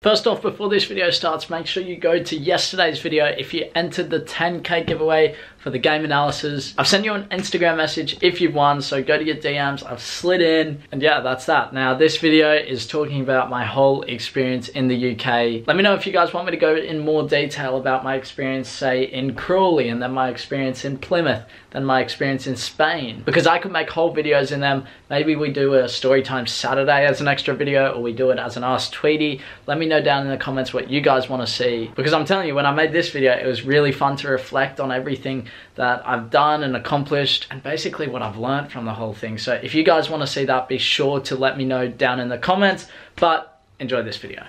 First off, before this video starts, make sure you go to yesterday's video if you entered the 10k giveaway for the game analysis. I've sent you an Instagram message if you've won, so go to your DMs. I've slid in, and yeah, that's that. Now, this video is talking about my whole experience in the UK. Let me know if you guys want me to go in more detail about my experience, say, in Crawley, and then my experience in Plymouth, then my experience in Spain, because I could make whole videos in them. Maybe we do a Storytime Saturday as an extra video, or we do it as an Ask Tweety. Let me know down in the comments what you guys want to see, because I'm telling you, when I made this video, it was really fun to reflect on everything that I've done and accomplished, and basically what I've learned from the whole thing. So if you guys want to see that, be sure to let me know down in the comments, but enjoy this video.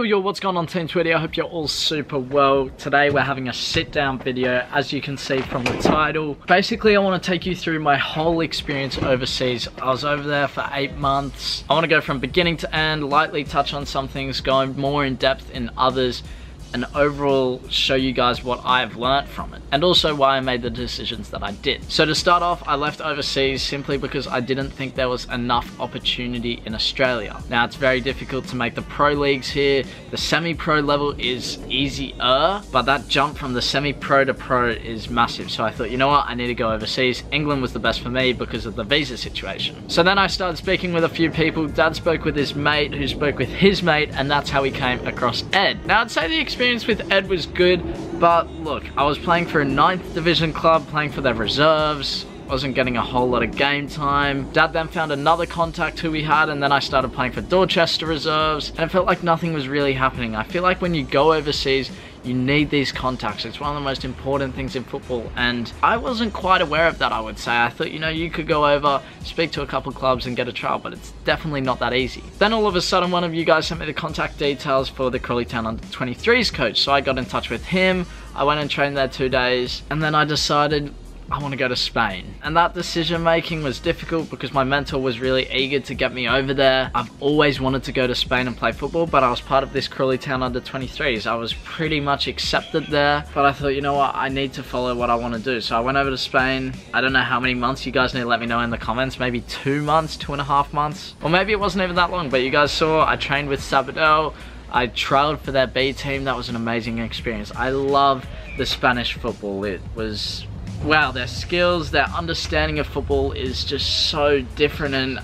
Yo, what's going on, Team Tweety? I hope you're all super well. Today we're having a sit down video, as you can see from the title. Basically, I want to take you through my whole experience overseas. I was over there for 8 months. I want to go from beginning to end, lightly touch on some things, going more in depth in others, and overall show you guys what I've learnt from it, and also why I made the decisions that I did. So to start off, I left overseas simply because I didn't think there was enough opportunity in Australia. Now, it's very difficult to make the pro leagues here. The semi-pro level is easier, but that jump from the semi-pro to pro is massive. So I thought, you know what, I need to go overseas. England was the best for me because of the visa situation. So then I started speaking with a few people. Dad spoke with his mate, who spoke with his mate, and that's how we came across Ed. Now, I'd say the experience with Ed was good, but look, I was playing for a 9th division club, playing for their reserves, wasn't getting a whole lot of game time. Dad then found another contact who we had, and then I started playing for Dorchester reserves, and it felt like nothing was really happening. I feel like when you go overseas, you need these contacts. It's one of the most important things in football, and I wasn't quite aware of that, I would say. I thought, you know, you could go over, speak to a couple clubs and get a trial, but it's definitely not that easy. Then all of a sudden, one of you guys sent me the contact details for the Crawley Town Under-23s coach, so I got in touch with him. I went and trained there 2 days, and then I decided I want to go to Spain. And that decision making was difficult because my mentor was really eager to get me over there. I've always wanted to go to Spain and play football, but I was part of this Crawley Town Under-23s. I was pretty much accepted there, but I thought, you know what, I need to follow what I want to do. So I went over to Spain. I don't know how many months. You guys need to let me know in the comments. Maybe 2 months, 2.5 months, or maybe it wasn't even that long, but you guys saw I trained with Sabadell. I trialed for their B team. That was an amazing experience. I love the Spanish football. It was, wow, their skills, their understanding of football is just so different and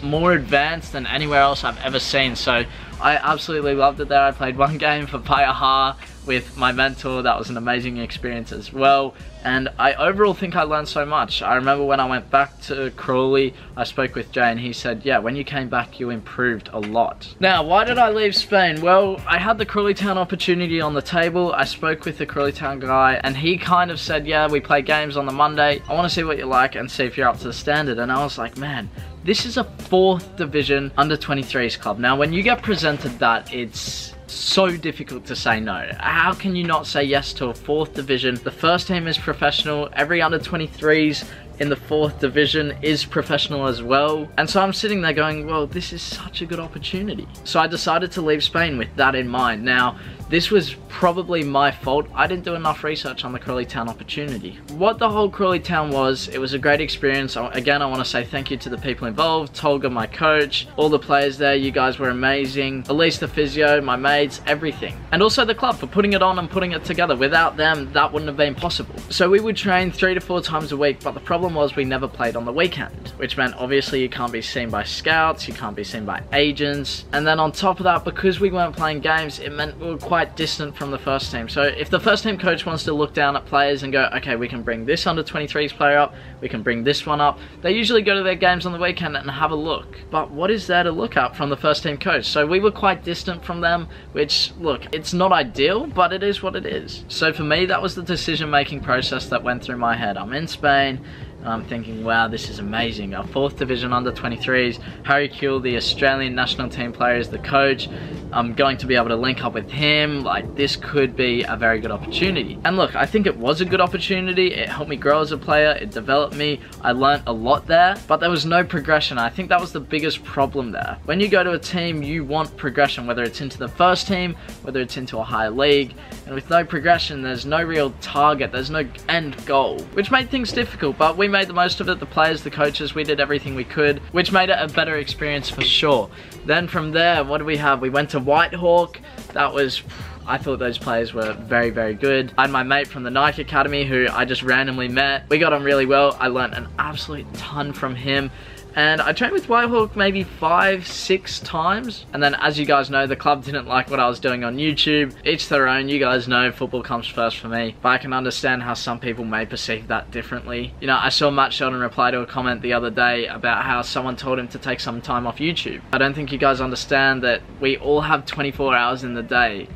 more advanced than anywhere else I've ever seen. So I absolutely loved it there. I played 1 game for Payaha with my mentor. That was an amazing experience as well, and I overall think I learned so much. I remember when I went back to Crawley, I spoke with Jay and he said, yeah, when you came back you improved a lot. Now, why did I leave Spain? Well, I had the Crawley Town opportunity on the table. I spoke with the Crawley Town guy and he kind of said, yeah, we play games on the Monday. I want to see what you like and see if you're up to the standard. And I was like, man, this is a 4th division under-23s club. Now, when you get presented that, it's so difficult to say no. How can you not say yes to a 4th division? The first team is professional. Every under-23s in the 4th division is professional as well. And so I'm sitting there going, well, this is such a good opportunity. So I decided to leave Spain with that in mind. Now, this was probably my fault. I didn't do enough research on the Crawley Town opportunity. What the whole Crawley Town was, it was a great experience. Again, I want to say thank you to the people involved, Tolga, my coach, all the players there. You guys were amazing. Elise, the physio, my mates, everything. And also the club for putting it on and putting it together. Without them, that wouldn't have been possible. So we would train 3 to 4 times a week, but the problem was we never played on the weekend, which meant obviously you can't be seen by scouts, you can't be seen by agents. And then on top of that, because we weren't playing games, it meant we were quite distant from the first team. So if the first team coach wants to look down at players and go, okay, we can bring this under-23s player up, we can bring this one up, they usually go to their games on the weekend and have a look. But what is there to look at from the first team coach? So we were quite distant from them, which, look, it's not ideal, but it is what it is. So for me, that was the decision-making process that went through my head. I'm in Spain, and I'm thinking, wow, this is amazing. Our 4th division under 23s, Harry Kuehl, the Australian national team player, is the coach. I'm going to be able to link up with him. Like, this could be a very good opportunity. And look, I think it was a good opportunity. It helped me grow as a player, it developed me, I learned a lot there, but there was no progression. I think that was the biggest problem there. When you go to a team, you want progression, whether it's into the first team, whether it's into a higher league, and with no progression, there's no real target, there's no end goal, which made things difficult, but we made the most of it. The players, the coaches, we did everything we could, which made it a better experience for sure. Then from there, what do we have? We went to Whitehook. That was, I thought those players were very, very good. I had my mate from the Nike Academy who I just randomly met. We got on really well. I learned an absolute ton from him. And I trained with Whitehook maybe 5-6 times. And then, as you guys know, the club didn't like what I was doing on YouTube. Each their own. You guys know football comes first for me. But I can understand how some people may perceive that differently. You know, I saw Matt Sheldon reply to a comment the other day about how someone told him to take some time off YouTube. I don't think you guys understand that we all have 24 hours in the day.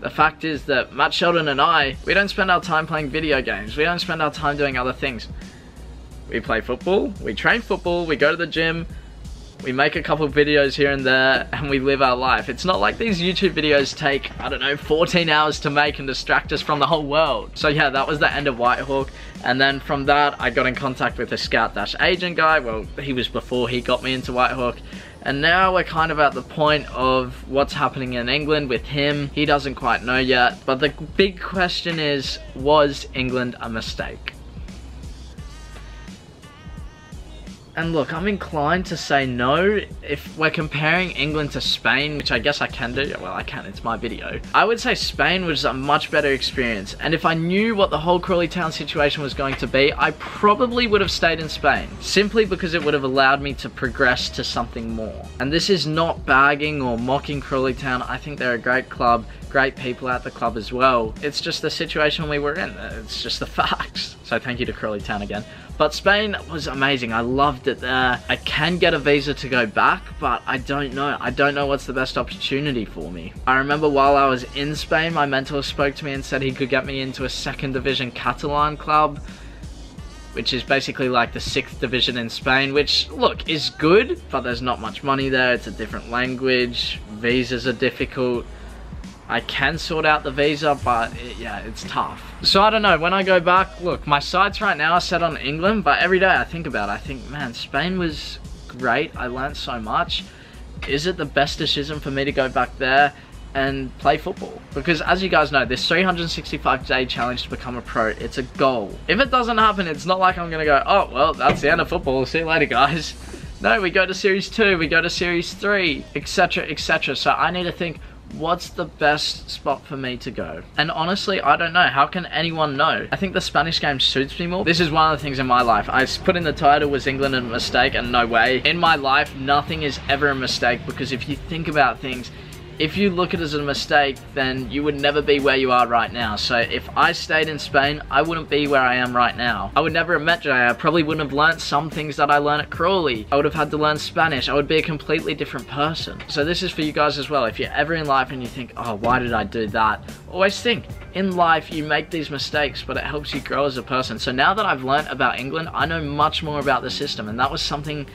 The fact is that Matt Sheldon and I, we don't spend our time playing video games. We don't spend our time doing other things. We play football, we train football, we go to the gym, we make a couple of videos here and there, and we live our life. It's not like these YouTube videos take, I don't know, 14 hours to make and distract us from the whole world. So yeah, that was the end of Whitehook. And then from that, I got in contact with a scout-agent guy. Well, he was before he got me into Whitehook. And now we're kind of at the point of what's happening in England with him. He doesn't quite know yet. But the big question is, was England a mistake? And look, I'm inclined to say no. If we're comparing England to Spain, which I guess I can do, well, I can, it's my video. I would say Spain was a much better experience. And if I knew what the whole Crawley Town situation was going to be, I probably would have stayed in Spain, simply because it would have allowed me to progress to something more. And this is not bagging or mocking Crawley Town. I think they're a great club, great people at the club as well. It's just the situation we were in. It's just the facts. So thank you to Crawley Town again. But Spain was amazing. I loved it there. I can get a visa to go back, but I don't know. I don't know what's the best opportunity for me. I remember while I was in Spain, my mentor spoke to me and said he could get me into a 2nd division Catalan club, which is basically like the 6th division in Spain, which, look, is good, but there's not much money there. It's a different language. Visas are difficult. I can sort out the visa, but yeah, it's tough. So I don't know, when I go back, look, my sights right now are set on England, but every day I think about it, I think, man, Spain was great. I learned so much. Is it the best decision for me to go back there and play football? Because as you guys know, this 365-day challenge to become a pro, it's a goal. If it doesn't happen, it's not like I'm gonna go, oh, well, that's the end of football. See you later, guys. No, we go to Series 2, we go to Series 3, etc, etc. So I need to think, what's the best spot for me to go? And honestly, I don't know. How can anyone know? I think the Spanish game suits me more. This is one of the things in my life. I put in the title, was England a mistake? And no way. In my life, nothing is ever a mistake, because if you think about things, if you look at it as a mistake, then you would never be where you are right now. So if I stayed in Spain, I wouldn't be where I am right now. I would never have met Jay. I probably wouldn't have learnt some things that I learned at Crawley. I would have had to learn Spanish. I would be a completely different person. So this is for you guys as well. If you're ever in life and you think, oh, why did I do that? Always think, in life you make these mistakes, but it helps you grow as a person. So now that I've learnt about England, I know much more about the system, and that was something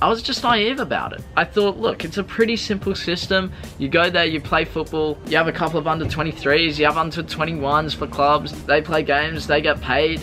I was just naive about it. I thought, look, it's a pretty simple system. You go there, you play football, you have a couple of under 23s, you have under 21s for clubs, they play games, they get paid.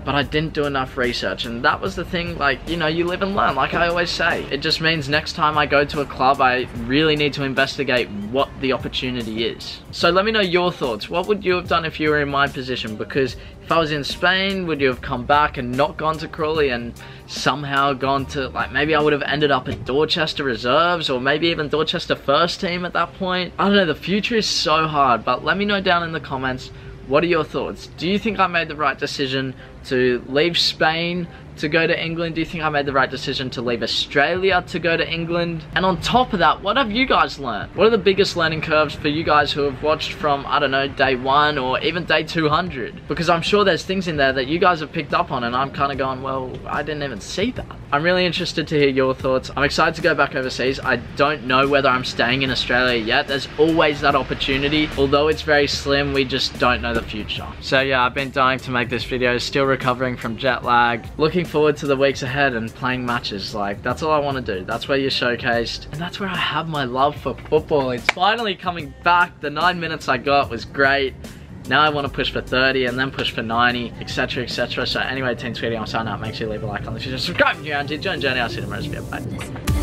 But I didn't do enough research, and that was the thing. Like, you know, you live and learn, like I always say. It just means next time I go to a club, I really need to investigate what the opportunity is. So let me know your thoughts. What would you have done if you were in my position? Because if I was in Spain, would you have come back and not gone to Crawley and somehow gone to, like, maybe I would have ended up at Dorchester reserves, or maybe even Dorchester first team at that point? I don't know, the future is so hard, but let me know down in the comments. What are your thoughts? Do you think I made the right decision to leave Spain, to go to England? Do you think I made the right decision to leave Australia to go to England? And on top of that, what have you guys learned? What are the biggest learning curves for you guys who have watched from, I don't know, day 1 or even day 200? Because I'm sure there's things in there that you guys have picked up on and I'm kind of going, well, I didn't even see that. I'm really interested to hear your thoughts. I'm excited to go back overseas. I don't know whether I'm staying in Australia yet. There's always that opportunity. Although it's very slim, we just don't know the future. So yeah, I've been dying to make this video, still recovering from jet lag. Looking forward to the weeks ahead and playing matches. Like, that's all I want to do. That's where you're showcased. And that's where I have my love for football. It's finally coming back. The 9 minutes I got was great. Now I want to push for 30 and then push for 90, etc, etc. So anyway, Team Sweetie, I'm signing out. Make sure you leave a like on this video, subscribe if you're around, join the journey. I'll see you tomorrow. Bye.